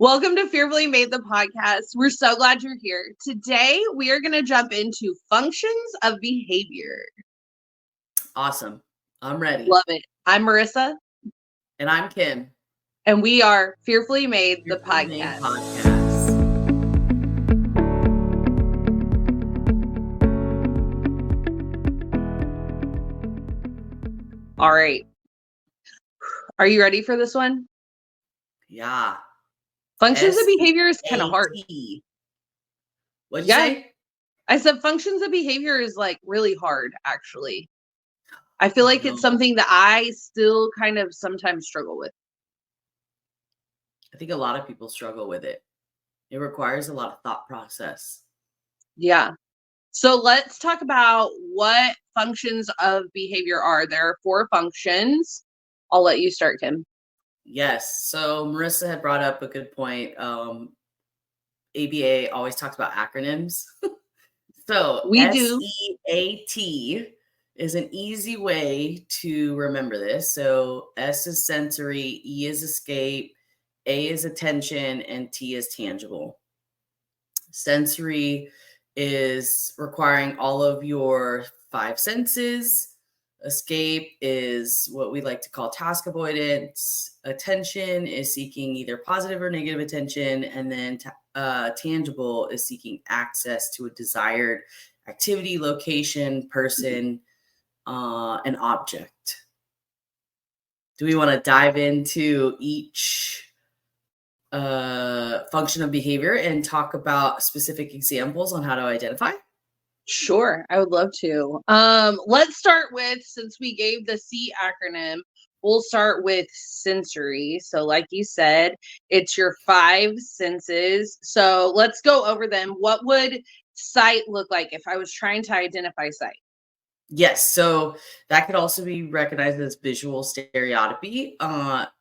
Welcome to Fearfully Made the podcast. We're so glad you're here. Today, we are going to jump into functions of behavior. Awesome. I'm ready. Love it. I'm Marissa. And I'm Kim. And we are Fearfully Made the Fearfully Made podcast. All right. Are you ready for this one? Yeah. Functions of behavior is kind of hard. What'd you say? I said functions of behavior is like really hard, actually. I feel like it's something that I still kind of sometimes struggle with. I think a lot of people struggle with it. It requires a lot of thought process. Yeah. So let's talk about what functions of behavior are. There are 4 functions. I'll let you start, Kim. Yes. So Marissa had brought up a good point. ABA always talks about acronyms. So We do. SEAT is an easy way to remember this. So S is sensory, E is escape, A is attention, and T is tangible. Sensory is requiring all of your 5 senses. Escape is what we like to call task avoidance. Attention is seeking either positive or negative attention. And then tangible is seeking access to a desired activity, location, person, an object. Do we want to dive into each function of behavior and talk about specific examples on how to identify? Sure, I would love to. Let's start with, since we gave the C acronym, we'll start with sensory. So like you said, it's your 5 senses. So let's go over them. What would sight look like if I was trying to identify sight? Yes, so that could also be recognized as visual stereotypy.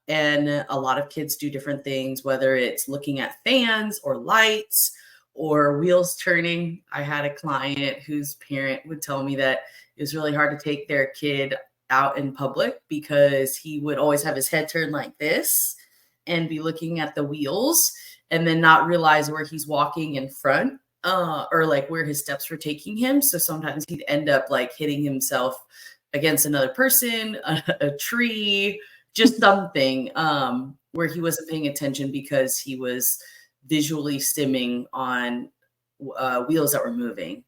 And a lot of kids do different things, whether it's looking at fans or lights or wheels turning. I had a client whose parent would tell me that it was really hard to take their kid out in public because he would always have his head turned like this and be looking at the wheels and then not realize where he's walking in front. Or like where his steps were taking him. So sometimes he'd end up like hitting himself against another person, a tree, just something where he wasn't paying attention because he was visually stimming on wheels that were moving.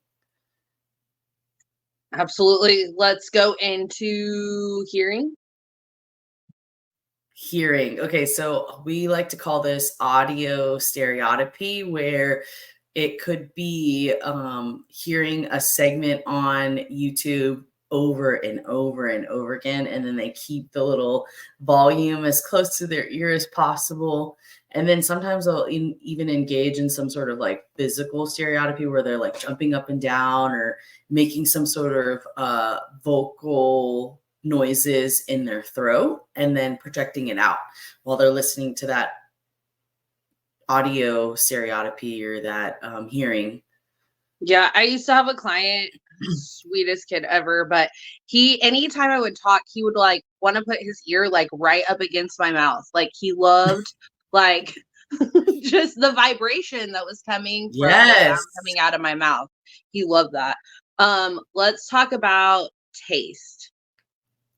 Absolutely. Let's go into hearing. Hearing. Okay, so we like to call this audio stereotypy, where it could be hearing a segment on YouTube over and over and over again, and then they keep the little volume as close to their ear as possible. And then sometimes they'll even engage in some sort of like physical stereotypy where they're like jumping up and down or making some sort of vocal noises in their throat and then projecting it out while they're listening to that audio stereotypy or that hearing. Yeah, I used to have a client, sweetest kid ever, but anytime I would talk, he would like want to put his ear like right up against my mouth. Like he loved like just the vibration that was coming from the sound coming out of my mouth. He loved that. Let's talk about taste.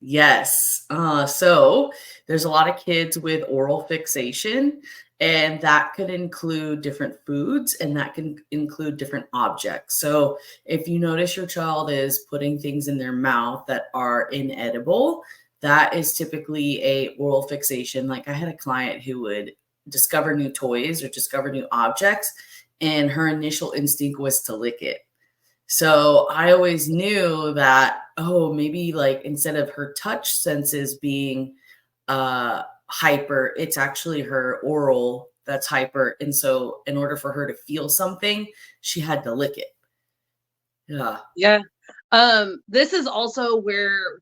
Yes. So there's a lot of kids with oral fixation, and that could include different foods and that can include different objects. So if you notice your child is putting things in their mouth that are inedible, that is typically a oral fixation. Like I had a client who would discover new toys or discover new objects, and her initial instinct was to lick it. So I always knew that, oh, maybe like instead of her touch senses being hyper, it's actually her oral that's hyper. And so in order for her to feel something, she had to lick it. Yeah. Yeah. This is also where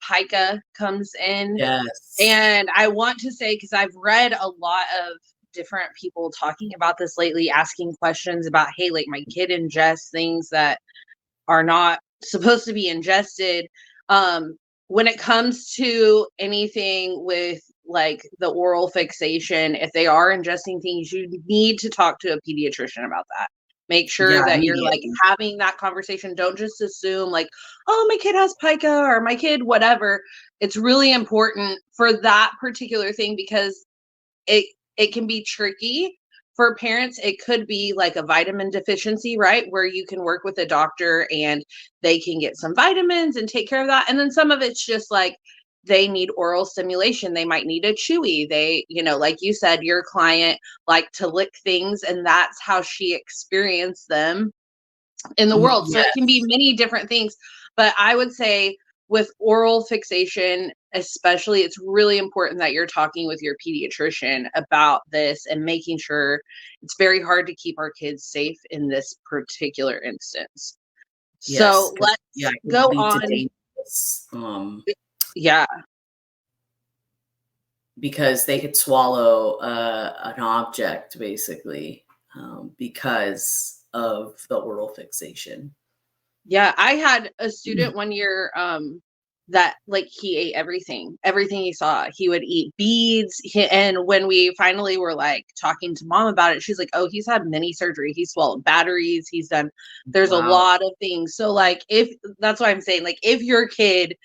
pica comes in. Yes. And I want to say, because I've read a lot of different people talking about this lately, asking questions about, hey, like my kid ingests things that are not supposed to be ingested. When it comes to anything with like the oral fixation, if they are ingesting things, you need to talk to a pediatrician about that. Make sure Yeah, that you're like immediately. having that conversation. Don't just assume like, oh, my kid has pica or my kid, whatever. It's really important for that particular thing because it it can be tricky for parents. It could be like a vitamin deficiency, right? Where you can work with a doctor and they can get some vitamins and take care of that. And then some of it's just like they need oral stimulation. They might need a chewy. They, like you said, your client like to lick things and that's how she experienced them in the world. So it can be Yes. many different things. But I would say with oral fixation, especially, it's really important that you're talking with your pediatrician about this and making sure. It's very hard to keep our kids safe in this particular instance. Yes, So 'cause yeah, let's it could go lead to on. dangerous, Yeah. because they could swallow, an object basically, because of the oral fixation. Yeah, I had a student one year that like he ate everything he saw. He would eat beads. And when we finally were like talking to mom about it, she's like, "Oh, he's had mini surgery. He's swallowed batteries. He's done there's a Wow. lot of things." So like if that's what I'm saying, like if your kid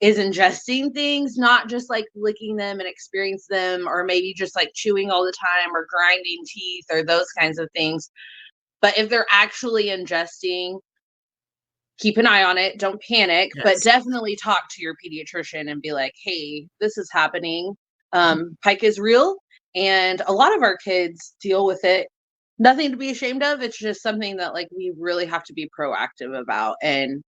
is ingesting things, not just like licking them and experience them or maybe just like chewing all the time or grinding teeth or those kinds of things, but if they're actually ingesting, keep an eye on it. Don't panic, but Yes. definitely talk to your pediatrician and be like, hey, this is happening. Pike is real, and a lot of our kids deal with it. Nothing to be ashamed of. It's just something that like we really have to be proactive about and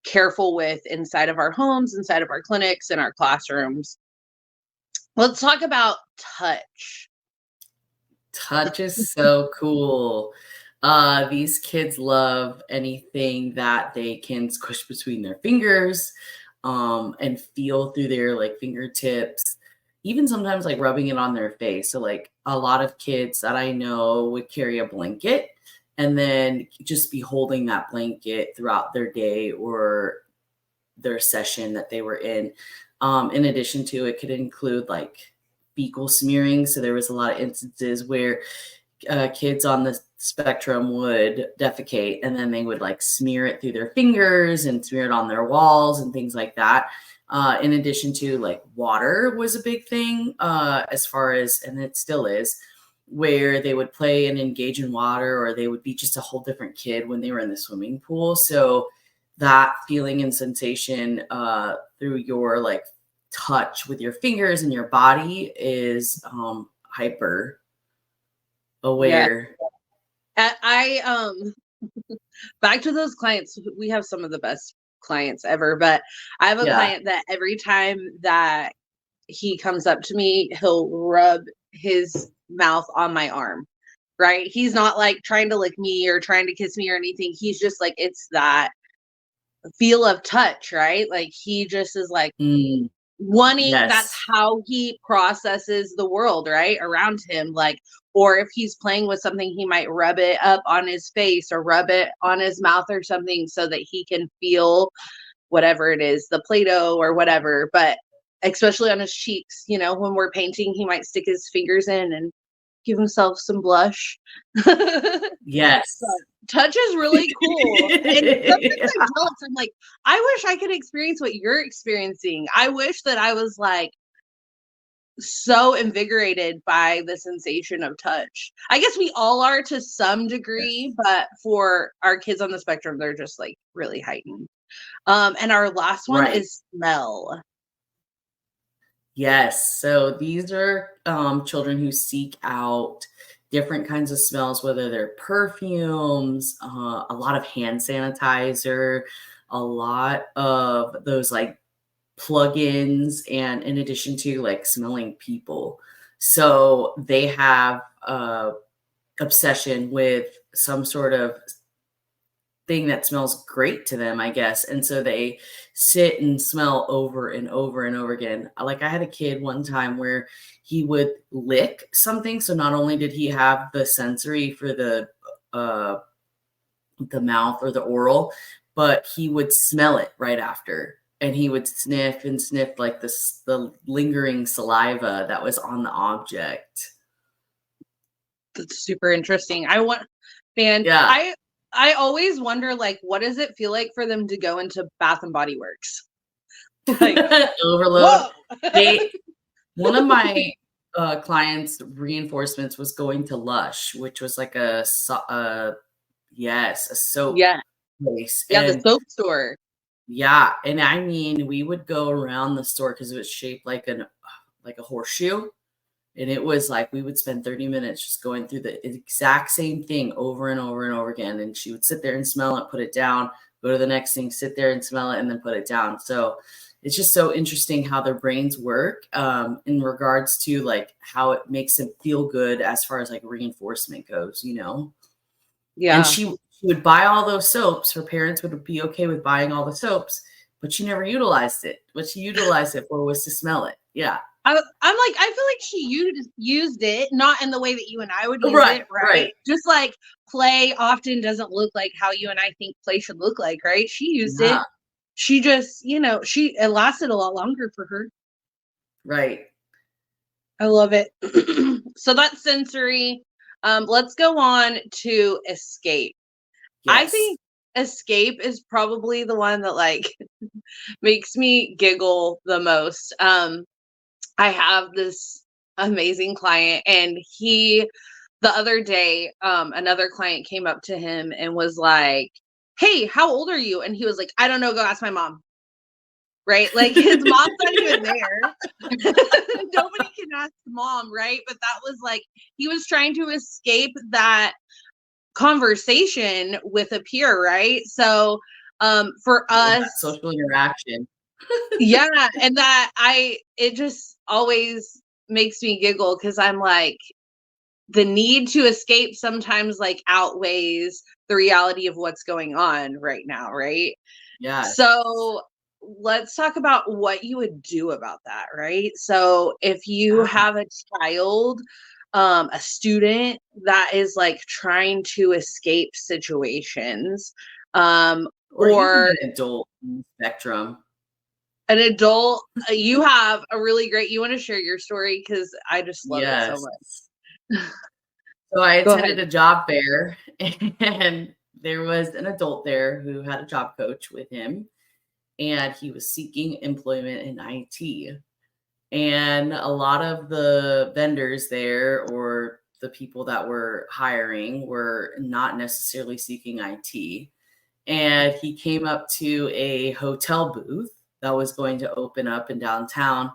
careful with inside of our homes, inside of our clinics, in our classrooms. Let's talk about touch. Touch is so cool. These kids love anything that they can squish between their fingers, and feel through their like fingertips, even sometimes like rubbing it on their face. So like a lot of kids that I know would carry a blanket and then just be holding that blanket throughout their day or their session that they were in. In addition to, it could include like fecal smearing. So there was a lot of instances where kids on the spectrum would defecate and then they would like smear it through their fingers and smear it on their walls and things like that. In addition to like water was a big thing, as far as, and it still is, where they would play and engage in water or they would be just a whole different kid when they were in the swimming pool. So that feeling and sensation, through your like touch with your fingers and your body is, hyper Yeah. aware. I back to those clients. We have some of the best clients ever, but I have a Yeah. client that every time that he comes up to me, he'll rub his mouth on my arm. Right? He's not like trying to lick me or trying to kiss me or anything. He's just like it's that feel of touch, right? Like he just is like Mm, wanting, that's yes. how he processes the world, right? Around him. Like, or if he's playing with something, he might rub it up on his face or rub it on his mouth or something so that he can feel whatever it is, the Play-Doh or whatever. But especially on his cheeks, when we're painting, he might stick his fingers in and give himself some blush. So, Yes. touch is really cool. And sometimes I'm jealous. I'm like, I wish I could experience what you're experiencing. I wish that I was like so invigorated by the sensation of touch. I guess we all are to some degree, Yes. but for our kids on the spectrum, they're just like really heightened. And our last one Right. is smell. Yes. So these are, children who seek out different kinds of smells, whether they're perfumes, a lot of hand sanitizer, a lot of those like plugins, and in addition to like smelling people. So they have obsession with some sort of thing that smells great to them, I guess. And so they sit and smell over and over and over again. Like I had a kid one time where he would lick something. So not only did he have the sensory for the mouth or the oral, but he would smell it right after. and he would sniff and sniff like the lingering saliva that was on the object. That's super interesting. Man, Yeah. I always wonder, like, what does it feel like for them to go into Bath and Body Works? Like, Overload. whoa. One of my clients' reinforcements was going to Lush, which was like a soap Yeah. place. Yeah, the And soap store. yeah, and I mean, we would go around the store because it was shaped like a horseshoe. And it was like we would spend 30 minutes just going through the exact same thing over and over and over again. And she would sit there and smell it, put it down, go to the next thing, sit there and smell it, and then put it down. So it's just so interesting how their brains work in regards to like how it makes them feel good as far as like reinforcement goes, you know? And Yeah. she would buy all those soaps. Her parents would be okay with buying all the soaps, but she never utilized it. What she utilized it for was to smell it. Yeah. I'm like, I feel like she used it, not in the way that you and I would use Right, it, right? right. Just like play often doesn't look like how you and I think play should look like, right? She used it. Yeah, She just, it lasted a lot longer for her. right. I love it. So that's sensory. Let's go on to escape. I Yes. think escape is probably the one that like makes me giggle the most. I have this amazing client, and the other day, another client came up to him and was like, "Hey, how old are you?" And he was like, "I don't know, go ask my mom." Right? Like his mom's not even there. Nobody can ask mom, right? But that was like he was trying to escape that conversation with a peer, right? So for That us, social interaction. yeah, and it just always makes me giggle because I'm like, the need to escape sometimes like outweighs the reality of what's going on right now, right? Yes. So let's talk about what you would do about that, right? So if you Yeah. have a child, a student that is like trying to escape situations, Or even or an adult in the spectrum. an adult, you have a really great, you want to share your story because I just love it so Yes. much. So I Go ahead. attended a job fair and there was an adult there who had a job coach with him and he was seeking employment in IT. And a lot of the vendors there or the people that were hiring were not necessarily seeking IT. And he came up to a hotel booth that was going to open up in downtown.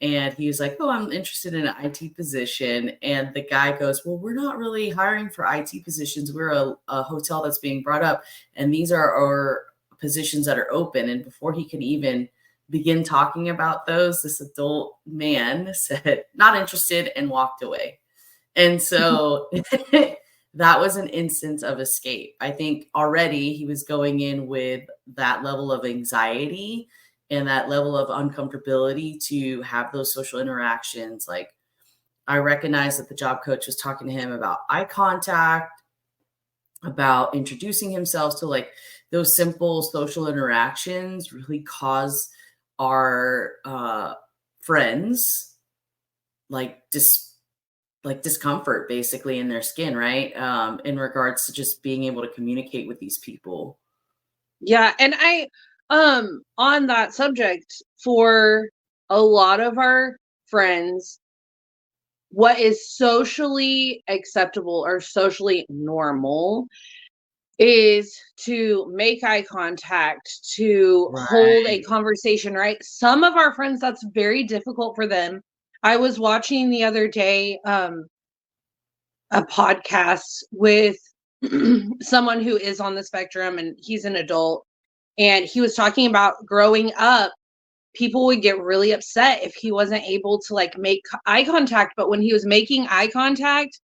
And he was like, "Oh, I'm interested in an IT position." And the guy goes, "Well, we're not really hiring for IT positions. We're a hotel that's being brought up. And these are our positions that are open." And before he could even begin talking about those, this adult man said, "Not interested," and walked away. And so that was an instance of escape. I think already he was going in with that level of anxiety and that level of uncomfortability to have those social interactions. Like I recognize that the job coach was talking to him about eye contact, about introducing himself. So like those simple social interactions really cause our friends like discomfort basically in their skin, right? In regards to just being able to communicate with these people. Yeah, and on that subject, for a lot of our friends, what is socially acceptable or socially normal is to make eye contact, to hold a Right. conversation, right? Some of our friends, that's very difficult for them. I was watching the other day a podcast with someone who is on the spectrum, and he's an adult, and he was talking about growing up, people would get really upset if he wasn't able to like make eye contact, but when he was making eye contact,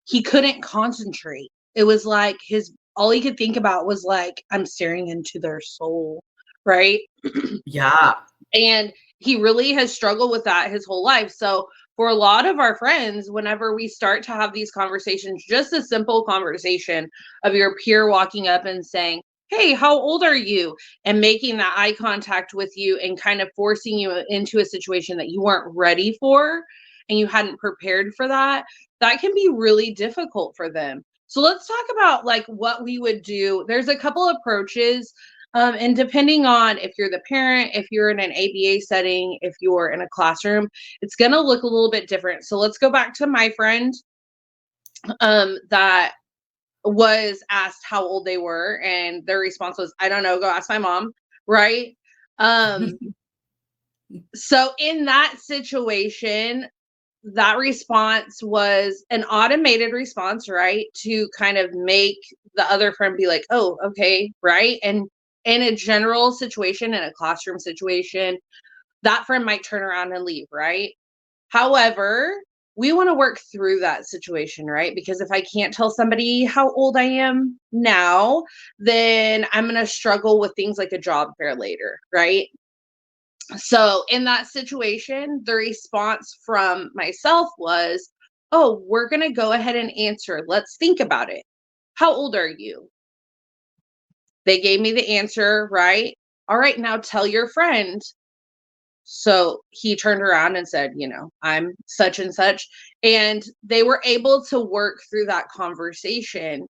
he couldn't concentrate. It was like his all he could think about was like, I'm staring into their soul, right? Yeah. And he really has struggled with that his whole life. So for a lot of our friends, whenever we start to have these conversations, just a simple conversation of your peer walking up and saying, hey, how old are you? And making that eye contact with you and kind of forcing you into a situation that you weren't ready for and you hadn't prepared for that, that can be really difficult for them. So let's talk about like what we would do. There's a couple approaches. And depending on if you're the parent, if you're in an ABA setting, if you're in a classroom, it's going to look a little bit different. So let's go back to my friend that was asked how old they were, and their response was, I don't know, go ask my mom, right? So in that situation, that response was an automated response, right? To kind of make the other friend be like, oh, okay, right? And in a general situation, in a classroom situation, that friend might turn around and leave, right? However, we want to work through that situation, right? Because if I can't tell somebody how old I am now, then I'm going to struggle with things like a job fair later, right? So in that situation, the response from myself was, oh, we're going to go ahead and answer. Let's think about it. How old are you? They gave me the answer, right? All right, now tell your friend. So he turned around and said, I'm such and such. And they were able to work through that conversation.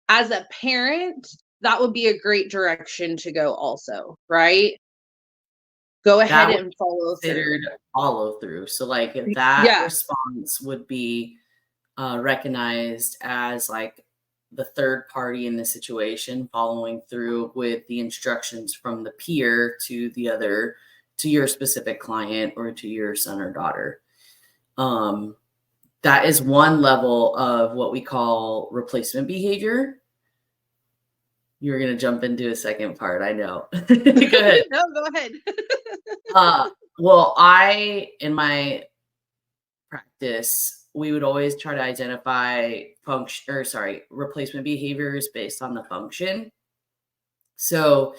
As a parent, that would be a great direction to go also, right? Go ahead That would and be follow through. considered follow through. So like if that Yeah. response would be recognized as like the third party in the situation, following through with the instructions from the peer to the other, to your specific client or to your son or daughter. That is one level of what we call replacement behavior. You're going to jump into a second part. I know. Go ahead. No, go ahead. Well, in my practice, we would always try to identify replacement behaviors based on the function. So,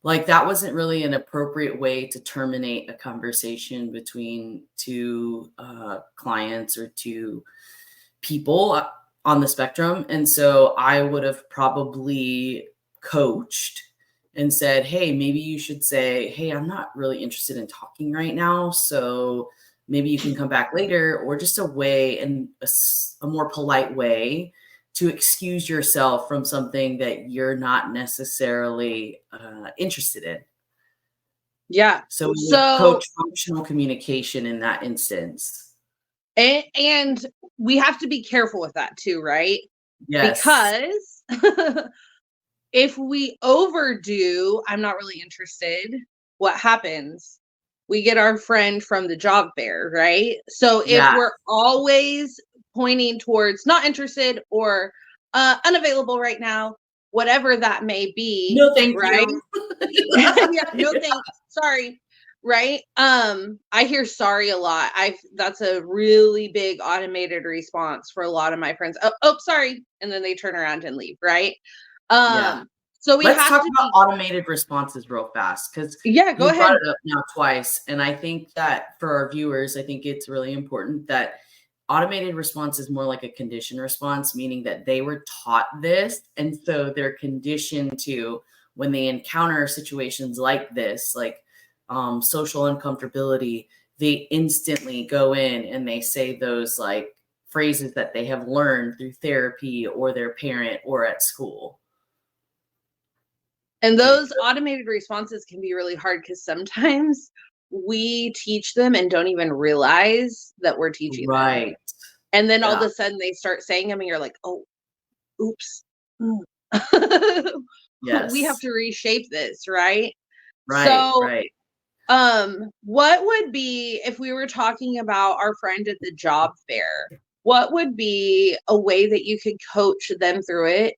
like, that wasn't really an appropriate way to terminate a conversation between two clients or two people on the spectrum. And so I would have probably coached and said, hey, maybe you should say, hey, I'm not really interested in talking right now. So maybe you can come back later, or just a way and a more polite way to excuse yourself from something that you're not necessarily interested in. Yeah. So we would coach functional communication in that instance. And we have to be careful with that too, right? Yes. Because if we overdo, I'm not really interested, what happens? We get our friend from the job fair, right? So if we're always pointing towards not interested or unavailable right now, whatever that may be, no thank right? you. Yeah, no thanks. Sorry. Right? I hear sorry a lot. That's a really big automated response for a lot of my friends. Oh, sorry. And then they turn around and leave, right? Yeah. So we Let's have talk to about automated responses real fast, because Yeah, go you brought ahead. it up now twice. And I think that for our viewers, I think it's really important that automated response is more like a conditioned response, meaning that they were taught this. And so they're conditioned to, when they encounter situations like this, like social uncomfortability, they instantly go in and they say those like phrases that they have learned through therapy or their parent or at school. And those automated responses can be really hard because sometimes we teach them and don't even realize that we're teaching them. Right. And then all of a sudden they start saying them and you're like, oh, oops. Yes. We have to reshape this, right? Right. So, right. What would be, if we were talking about our friend at the job fair, what would be a way that you could coach them through it?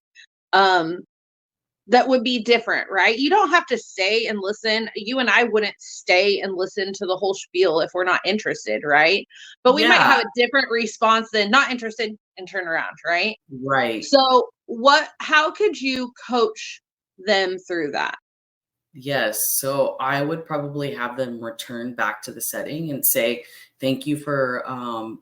That would be different, right? You don't have to stay and listen. You and I wouldn't stay and listen to the whole spiel if we're not interested, right? But we might have a different response than not interested and turn around, right? Right. So how could you coach them through that? Yes. So I would probably have them return back to the setting and say, thank you for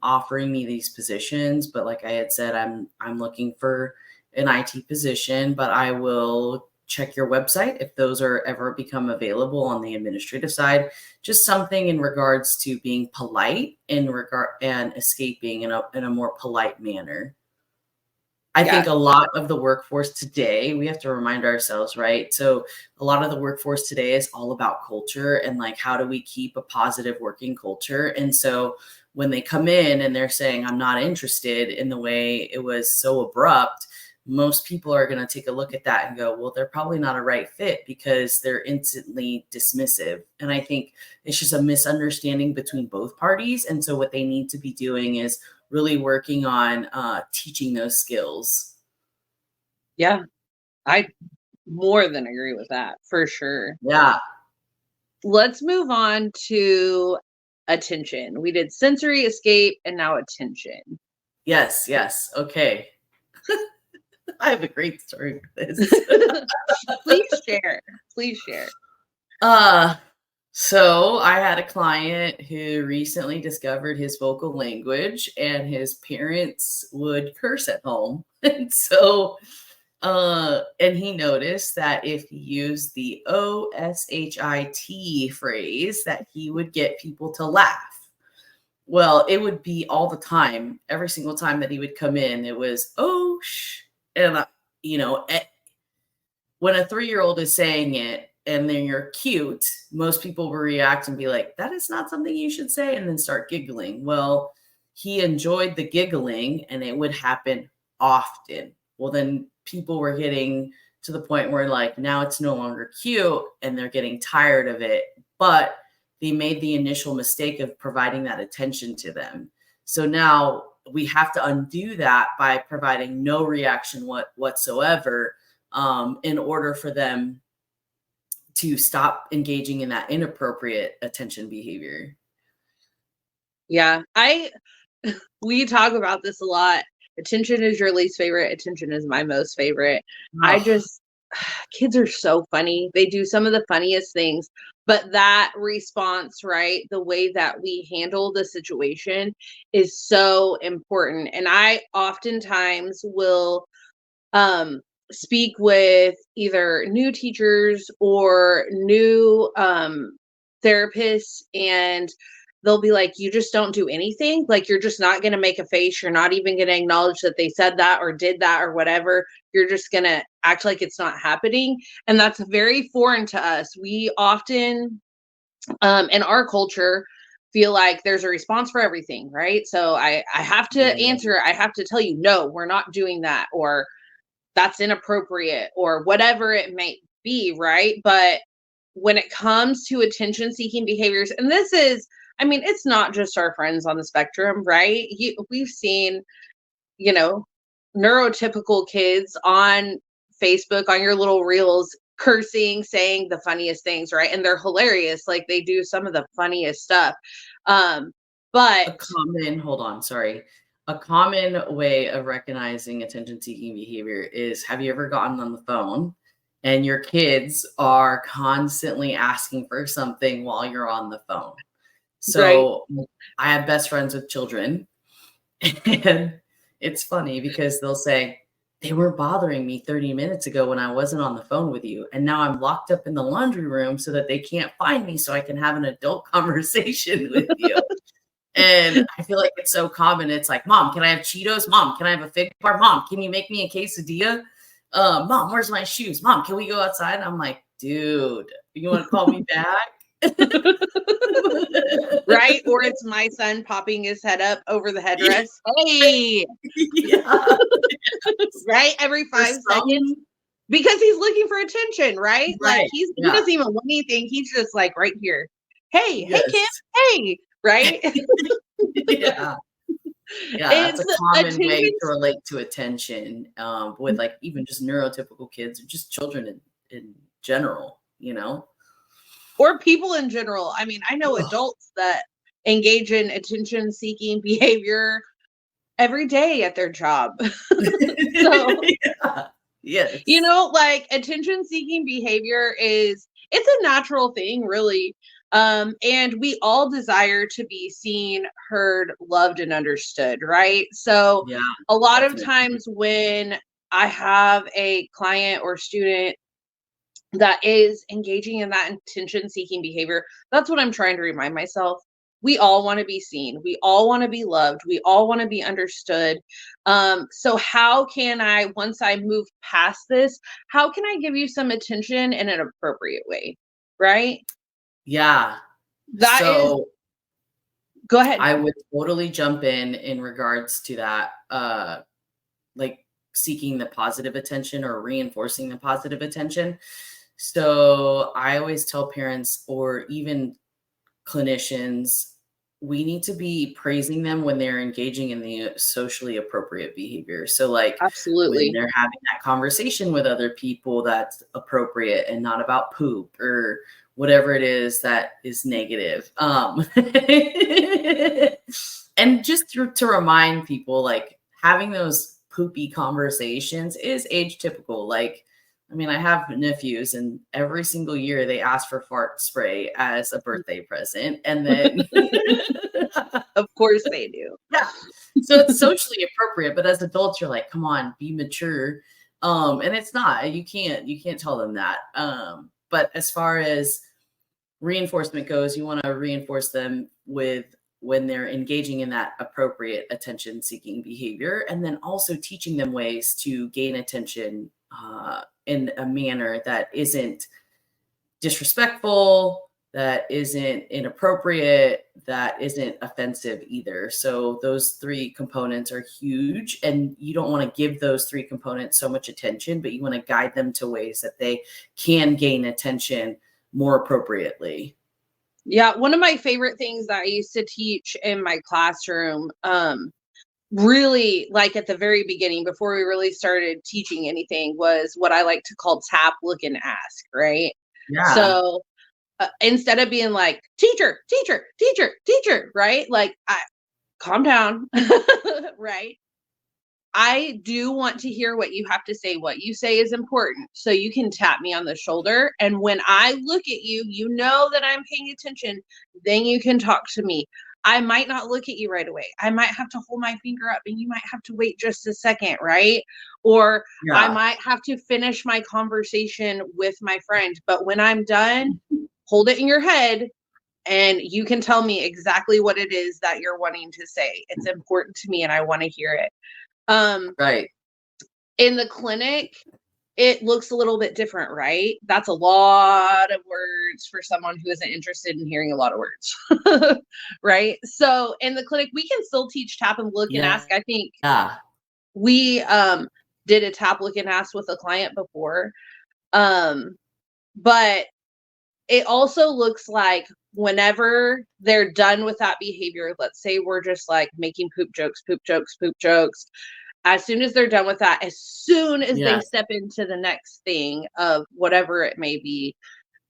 offering me these positions. But like I had said, I'm looking for an IT position, but I will check your website if those are ever become available on the administrative side. Just something in regards to being polite in regard and escaping in a more polite manner. I Yeah. think a lot of the workforce today, we have to remind ourselves, right? So a lot of the workforce today is all about culture and like, how do we keep a positive working culture? And so when they come in and they're saying, I'm not interested in the way it was so abrupt, most people are going to take a look at that and go, well, they're probably not a right fit because they're instantly dismissive. And I think it's just a misunderstanding between both parties. And so what they need to be doing is really working on teaching those skills. Yeah. I more than agree with that for sure. Yeah. Let's move on to attention. We did sensory, escape, and now attention. Yes. Yes. Okay. I have a great story for this. Please share. Please share. So I had a client who recently discovered his vocal language, and his parents would curse at home. And so and he noticed that if he used the OSHIT phrase, that he would get people to laugh. Well, it would be all the time. Every single time that he would come in, it was, oh, shh. And, when a 3-year-old is saying it and then you're cute, most people will react and be like, that is not something you should say, and then start giggling. Well, he enjoyed the giggling and it would happen often. Well, then people were getting to the point where like, now it's no longer cute and they're getting tired of it, but they made the initial mistake of providing that attention to them. So now we have to undo that by providing no reaction whatsoever, in order for them to stop engaging in that inappropriate attention behavior. Yeah. We talk about this a lot. Attention is your least favorite. Attention is my most favorite. Oh, Kids are so funny. They do some of the funniest things, but that response, right? The way that we handle the situation is so important. And I oftentimes will speak with either new teachers or new therapists, and they'll be like, you just don't do anything, like you're just not going to make a face, you're not even going to acknowledge that they said that or did that or whatever, you're just going to act like it's not happening. And that's very foreign to us. We often in our culture feel like there's a response for everything, right? So I have to yeah. answer, I have to tell you, no, we're not doing that, or that's inappropriate, or whatever it may be, right? But when it comes to attention seeking behaviors, and this is, I mean, it's not just our friends on the spectrum, right? We've seen, you know, neurotypical kids on Facebook, on your little reels, cursing, saying the funniest things, right? And they're hilarious. Like they do some of the funniest stuff. But Hold on, sorry. A common way of recognizing attention seeking behavior is, have you ever gotten on the phone and your kids are constantly asking for something while you're on the phone? right, So I have best friends with children, and it's funny because they'll say, they weren't bothering me 30 minutes ago when I wasn't on the phone with you. And now I'm locked up in the laundry room so that they can't find me so I can have an adult conversation with you. And I feel like it's so common. It's like, Mom, can I have Cheetos? Mom, can I have a fig bar? Mom, can you make me a quesadilla? Mom, where's my shoes? Mom, can we go outside? And I'm like, dude, you want to call me back? right? Or it's my son popping his head up over the headrest. Hey, Yeah. right? Every 5 seconds. Because he's looking for attention, right? Like Right. he Yeah. doesn't even want anything. He's just like right here. Hey, Yes. hey, Kim, hey, right? Yeah. Yeah, that's It's a common way attention, to relate to attention, with like even just neurotypical kids or just children in general, you know? or people in general. I mean, I know Ugh. adults that engage in attention seeking behavior every day at their job. So, Yeah. Yes. like attention seeking behavior it's a natural thing, really. And we all desire to be seen, heard, loved, and understood, right? So Yeah, a lot of definitely. times when I have a client or student that is engaging in that attention seeking behavior, that's what I'm trying to remind myself. We all want to be seen. We all want to be loved. We all want to be understood. So how can I, once I move past this, how can I give you some attention in an appropriate way? Right? Yeah. That is, So go ahead. I would totally jump in regards to that, like seeking the positive attention or reinforcing the positive attention. So I always tell parents or even clinicians, we need to be praising them when they're engaging in the socially appropriate behavior. So, like when Absolutely. they're having that conversation with other people that's appropriate and not about poop or whatever it is that is negative. And just to remind people, like having those poopy conversations is age typical. Like, I mean, I have nephews, and every single year they ask for fart spray as a birthday present. And then, Of course they do. yeah. So it's socially appropriate, but as adults, you're like, come on, be mature. And it's not, you can't tell them that. But as far as reinforcement goes, you want to reinforce them with when they're engaging in that appropriate attention seeking behavior, and then also teaching them ways to gain attention in a manner that isn't disrespectful, that isn't inappropriate, that isn't offensive either. So those three components are huge, and you don't want to give those three components so much attention, but you want to guide them to ways that they can gain attention more appropriately. Yeah, one of my favorite things that I used to teach in my classroom, really like at the very beginning, before we really started teaching anything, was what I like to call tap, look, and ask, right? Yeah. So instead of being like, teacher, teacher, teacher, teacher, right? Like, calm down, right? I do want to hear what you have to say. What you say is important. So you can tap me on the shoulder. And when I look at you, you know that I'm paying attention. Then you can talk to me. I might not look at you right away. I might have to hold my finger up and you might have to wait just a second, right? Or I Yeah. might have to finish my conversation with my friend. But when I'm done, hold it in your head and you can tell me exactly what it is that you're wanting to say. It's important to me and I want to hear it. Um, Right. in the clinic, it looks a little bit different, right? That's a lot of words for someone who isn't interested in hearing a lot of words, right? So in the clinic, we can still teach tap and look and Yeah. ask. I think Yeah. we did a tap, look, and ask with a client before. But it also looks like whenever they're done with that behavior, let's say we're just like making poop jokes, poop jokes, poop jokes, as soon as they're done with that, as soon as they Yes. step into the next thing of whatever it may be,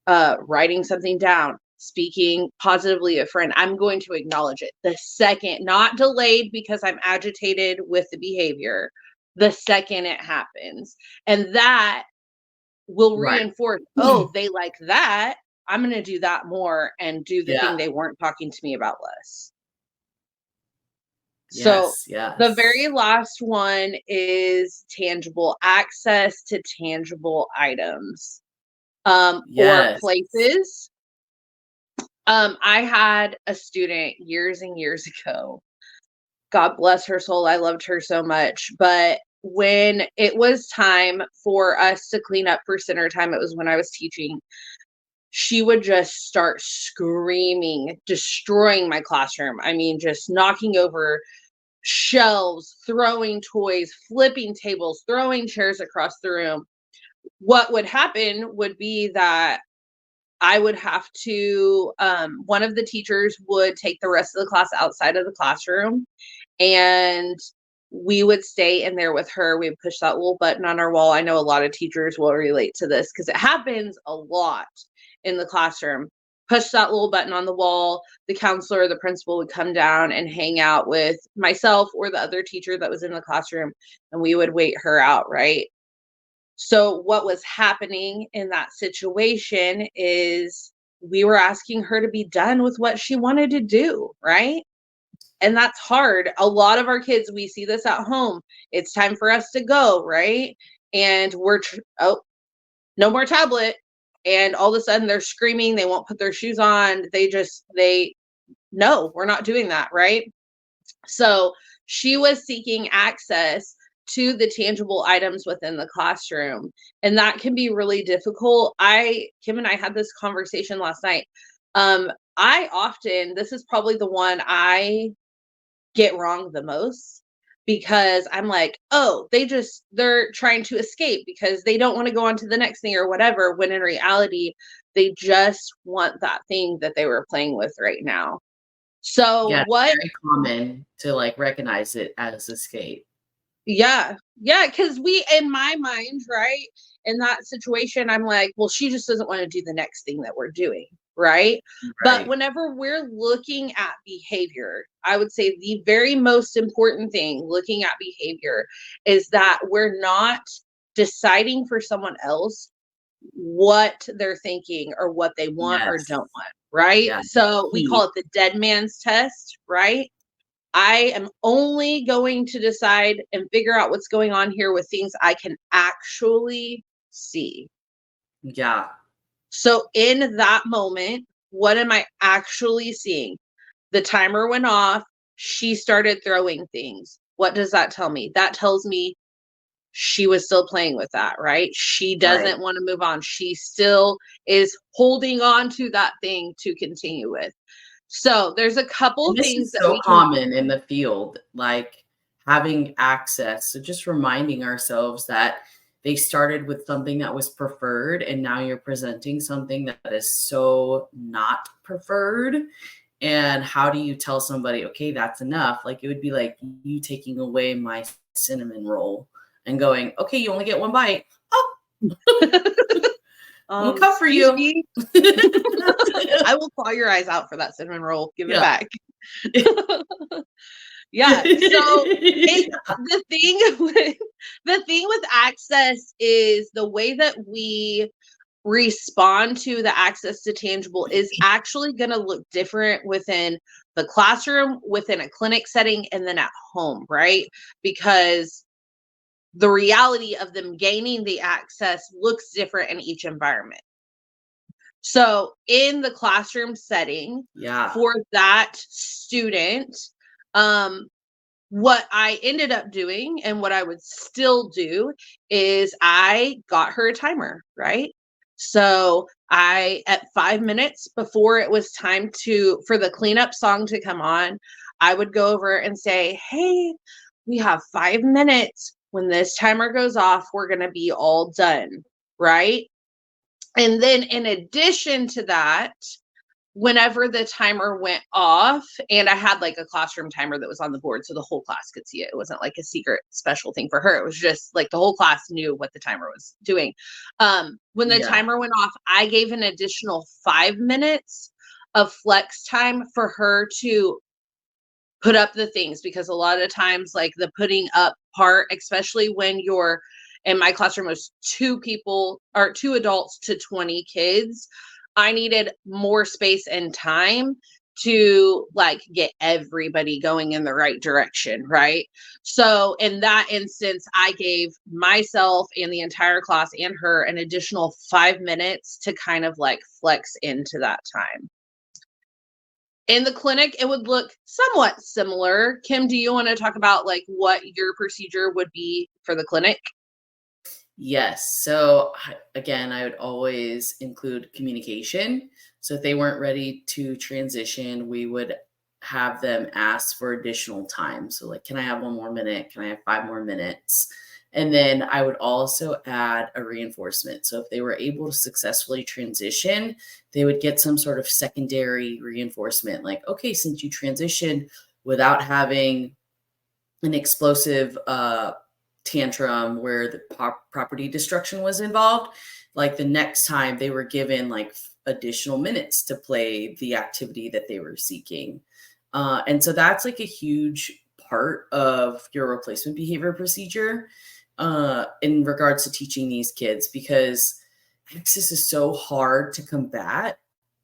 writing something down, speaking positively of a friend, I'm going to acknowledge it the second, not delayed because I'm agitated with the behavior, the second it happens. And that will Right. reinforce, oh, they like that. I'm going to do that more and do the Yeah. thing they weren't talking to me about less. So Yes. the very Yes. last one is tangible access to tangible items, or Yes. places. I had a student years and years ago. God bless her soul. I loved her so much. But when it was time for us to clean up for center time, it was when I was teaching. She would just start screaming, destroying my classroom. I mean, just knocking over shelves, throwing toys, flipping tables, throwing chairs across the room. What would happen would be that I would have to, one of the teachers would take the rest of the class outside of the classroom and we would stay in there with her. We would push that little button on our wall. I know a lot of teachers will relate to this because it happens a lot in the classroom. Push that little button on the wall. The counselor or the principal would come down and hang out with myself or the other teacher that was in the classroom, and we would wait her out, right? So, what was happening in that situation is we were asking her to be done with what she wanted to do, right? And that's hard. A lot of our kids, we see this at home. It's time for us to go, right? And oh, no more tablet. And all of a sudden they're screaming, they won't put their shoes on. No, we're not doing that, right? So she was seeking access to the tangible items within the classroom. And that can be really difficult. Kim and I had this conversation last night. This is probably the one I get wrong the most, because I'm like, oh, they're trying to escape because they don't want to go on to the next thing or whatever, when in reality, they just want that thing that they were playing with right now. So Yeah, what? it's very common to like recognize it as escape. Yeah. Yeah. Cause in my mind, right, in that situation, I'm like, well, she just doesn't want to do the next thing that we're doing. Right. But Right. whenever we're looking at behavior, I would say the very most important thing looking at behavior is that we're not deciding for someone else what they're thinking or what they want or Yes. don't want. Right. Yeah. So we Key. call it the dead man's test. Right. I am only going to decide and figure out what's going on here with things I can actually see. Yeah. So in that moment, what am I actually seeing? The timer went off. She started throwing things. What does that tell me? That tells me she was still playing with that, right? She Right. doesn't want to move on. She still is holding on to that thing to continue with. So there's a couple And this things is that so we can. common in the field, like having access. So just reminding ourselves that they started with something that was preferred, and now you're presenting something that is so not preferred. And how do you tell somebody, okay, that's enough? Like it would be like you taking away my cinnamon roll and going, okay, you only get one bite. Oh, I'm gonna come for Excuse you. me. I will claw your eyes out for that cinnamon roll. Give it Yeah. back. Yeah. So the thing with access is the way that we respond to the access to tangible is actually going to look different within the classroom, within a clinic setting, and then at home, right? Because the reality of them gaining the access looks different in each environment. So in the classroom setting, Yeah. for that student, what I ended up doing and what I would still do is I got her a timer, right? So at 5 minutes before it was time for the cleanup song to come on, I would go over and say, hey, we have 5 minutes. When this timer goes off, we're going to be all done, right? And then in addition to that, whenever the timer went off, and I had like a classroom timer that was on the board so the whole class could see it. It wasn't like a secret special thing for her. It was just like the whole class knew what the timer was doing. When the Yeah. timer went off, I gave an additional 5 minutes of flex time for her to put up the things, because a lot of times like the putting up part, especially when you're in my classroom was two adults to 20 kids, I needed more space and time to like get everybody going in the right direction, right? So in that instance, I gave myself and the entire class and her an additional 5 minutes to kind of like flex into that time. In the clinic, it would look somewhat similar. Kim, do you want to talk about like what your procedure would be for the clinic? Yes. So again, I would always include communication. So if they weren't ready to transition, we would have them ask for additional time. So like, can I have 1 more minute? Can I have 5 more minutes? And then I would also add a reinforcement. So if they were able to successfully transition, they would get some sort of secondary reinforcement. Like, okay, since you transitioned without having an explosive tantrum where the property destruction was involved, like the next time they were given like additional minutes to play the activity that they were seeking. And so that's like a huge part of your replacement behavior procedure in regards to teaching these kids, because access is so hard to combat.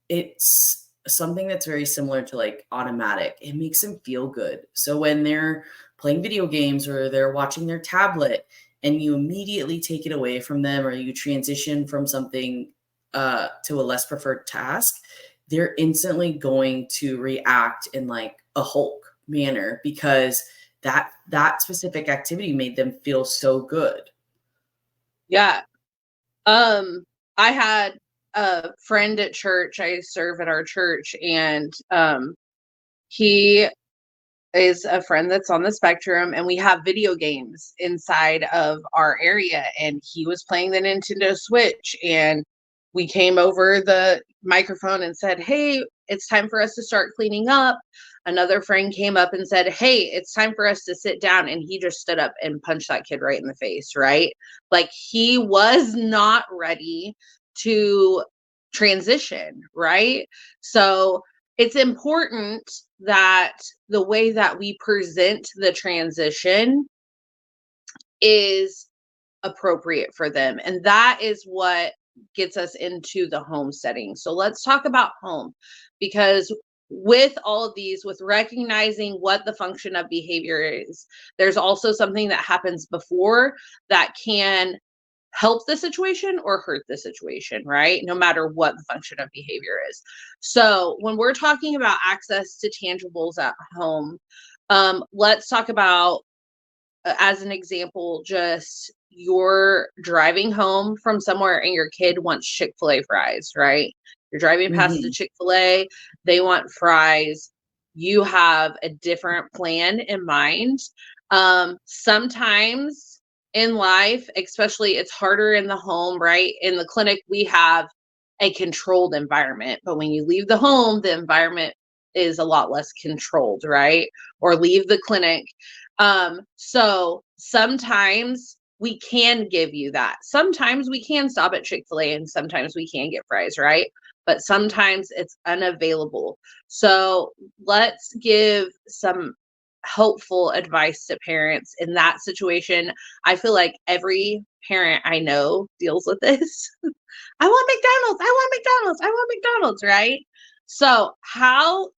It's something that's very similar to like automatic. It makes them feel good. So when they're playing video games or they're watching their tablet and you immediately take it away from them, or you transition from something to a less preferred task, they're instantly going to react in like a Hulk manner because that specific activity made them feel so good. Yeah. I had a friend at church. I serve at our church, and he is a friend that's on the spectrum, and we have video games inside of our area, and he was playing the Nintendo Switch, and we came over the microphone and said, "Hey, it's time for us to start cleaning up." Another friend came up and said, "Hey, it's time for us to sit down." And he just stood up and punched that kid right in the face, right? Like, he was not ready to transition, right? So it's important that the way that we present the transition is appropriate for them. And that is what gets us into the home setting. So let's talk about home, because with all of these, with recognizing what the function of behavior is, there's also something that happens before that can help the situation or hurt the situation, right? No matter what the function of behavior is. So when we're talking about access to tangibles at home, let's talk about, as an example, just you're driving home from somewhere and your kid wants Chick-fil-A fries, right? You're driving past the Mhm. Chick-fil-A, they want fries. You have a different plan in mind. Sometimes in life, especially, it's harder in the home, right? In the clinic, we have a controlled environment, but when you leave the home, the environment is a lot less controlled, right? Or leave the clinic. So sometimes we can give you that. Sometimes we can stop at Chick-fil-A and sometimes we can get fries, right? But sometimes it's unavailable. So let's give some helpful advice to parents in that situation. I feel like every parent I know deals with this. I want McDonald's. I want McDonald's. I want McDonald's, right? So how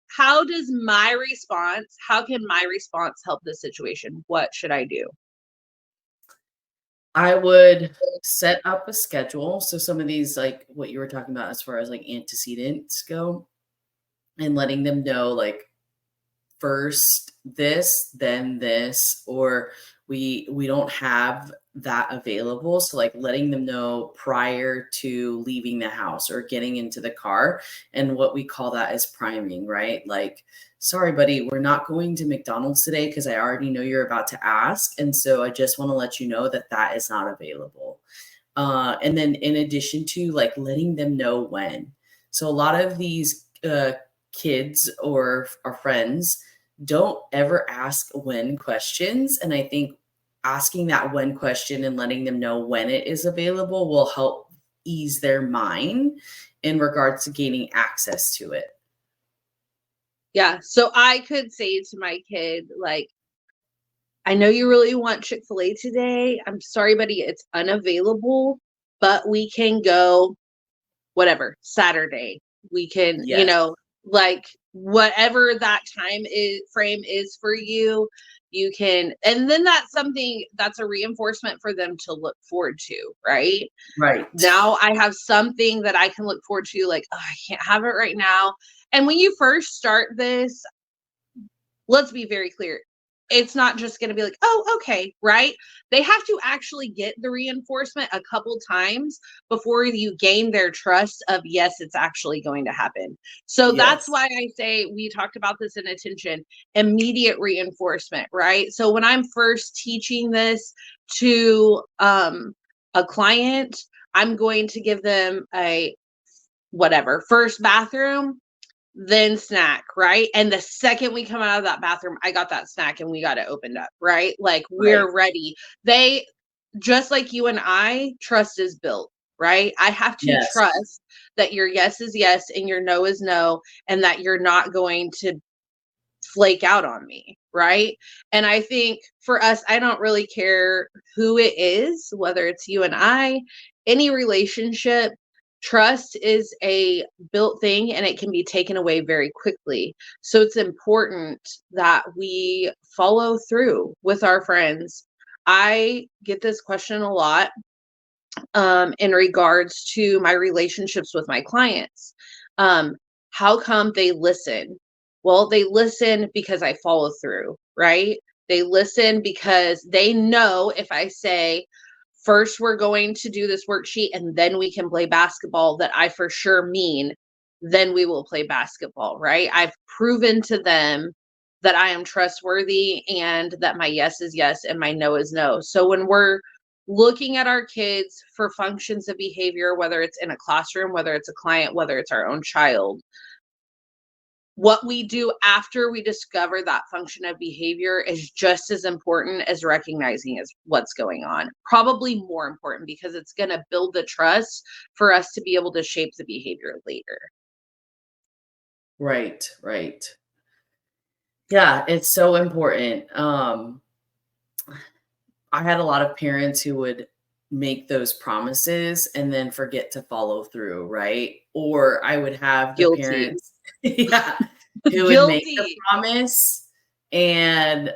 does my response, how can my response help this situation? What should I do? I would set up a schedule. So some of these, like what you were talking about as far as like antecedents go, and letting them know like first this, then this, or we don't have that available. So like letting them know prior to leaving the house or getting into the car. And what we call that is priming, right? Like, sorry, buddy, we're not going to McDonald's today because I already know you're about to ask. And so I just want to let you know that that is not available. And then in addition to like letting them know when. So a lot of these kids or our friends don't ever ask when questions. And I think asking that when question and letting them know when it is available will help ease their mind in regards to gaining access to it. Yeah. So I could say to my kid, like, I know you really want Chick-fil-A today. I'm sorry, buddy, it's unavailable, but we can go whatever, Saturday. We can, Yes. like, whatever that time is frame is for you, you can, and then that's something that's a reinforcement for them to look forward to, right? Right. Now I have something that I can look forward to, like, oh, I can't have it right now. And when you first start this, let's be very clear. It's not just going to be like, oh, okay, right? They have to actually get the reinforcement a couple times before you gain their trust of, yes, it's actually going to happen. So that's Yes. why I say, we talked about this in attention, immediate reinforcement, right? So when I'm first teaching this to a client, I'm going to give them a whatever, first bathroom, then snack, right? And the second we come out of that bathroom, I got that snack and we got it opened up, right? Like, Right. we're ready. They, just like you and I, trust is built, right? I have to Yes. trust that your yes is yes and your no is no, and that you're not going to flake out on me, right? And I think for us, I don't really care who it is, whether it's you and I, any relationship, trust is a built thing and it can be taken away very quickly. So it's important that we follow through with our friends. I get this question a lot. in regards to my relationships with my clients. How come they listen? Well, they listen because I follow through, right? They listen because they know if I say, first, we're going to do this worksheet and then we can play basketball, that I for sure mean, then we will play basketball, right? I've proven to them that I am trustworthy and that my yes is yes and my no is no. So when we're looking at our kids for functions of behavior, whether it's in a classroom, whether it's a client, whether it's our own child, what we do after we discover that function of behavior is just as important as recognizing as what's going on. Probably more important, because it's going to build the trust for us to be able to shape the behavior later. Right, right. Yeah, it's so important. I had a lot of parents who would make those promises and then forget to follow through, right? Or I would have the Guilty. parents, yeah, who would make the Guilty. promise and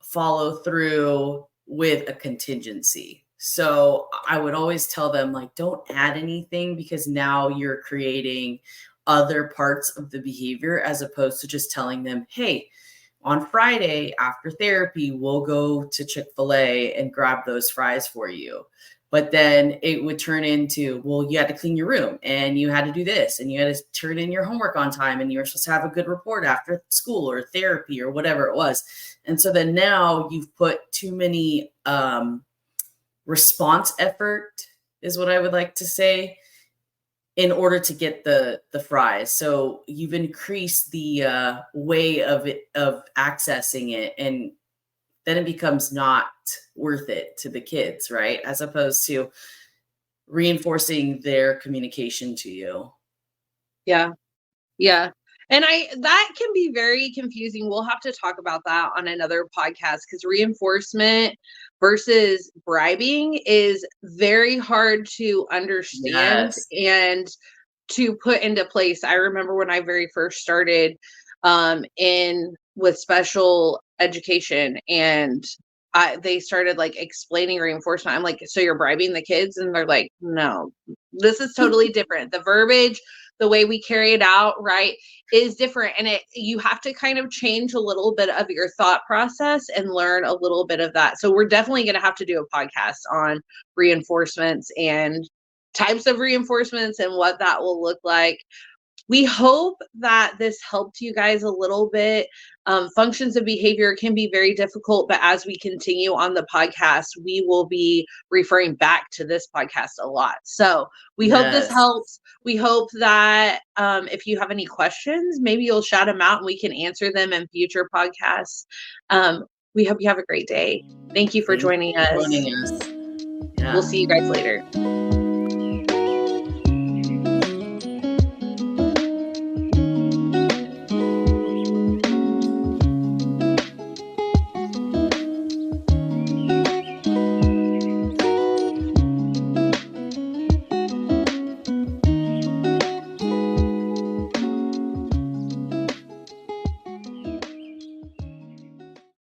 follow through with a contingency. So I would always tell them, like, don't add anything, because now you're creating other parts of the behavior, as opposed to just telling them, hey, on Friday after therapy, we'll go to Chick-fil-a and grab those fries for you. But then it would turn into, well, you had to clean your room and you had to do this and you had to turn in your homework on time and you were supposed to have a good report after school or therapy or whatever it was. And so then now you've put too many response effort, is what I would like to say, in order to get the fries. So you've increased the way of accessing it, and then it becomes not worth it to the kids, right? As opposed to reinforcing their communication to you. Yeah. Yeah. And that can be very confusing. We'll have to talk about that on another podcast, because reinforcement versus bribing is very hard to understand Yes. and to put into place. I remember when I very first started in with special education, and they started like explaining reinforcement. I'm like, so you're bribing the kids? And they're like, no, this is totally different. The verbiage, the way we carry it out, right, is different. And you have to kind of change a little bit of your thought process and learn a little bit of that. So we're definitely going to have to do a podcast on reinforcements and types of reinforcements and what that will look like. We hope that this helped you guys a little bit. Functions of behavior can be very difficult, but as we continue on the podcast, we will be referring back to this podcast a lot. So we hope this Yes. helps. We hope that if you have any questions, maybe you'll shout them out and we can answer them in future podcasts. We hope you have a great day. Thank you for Thank you joining for us. joining us. Yeah. We'll see you guys later.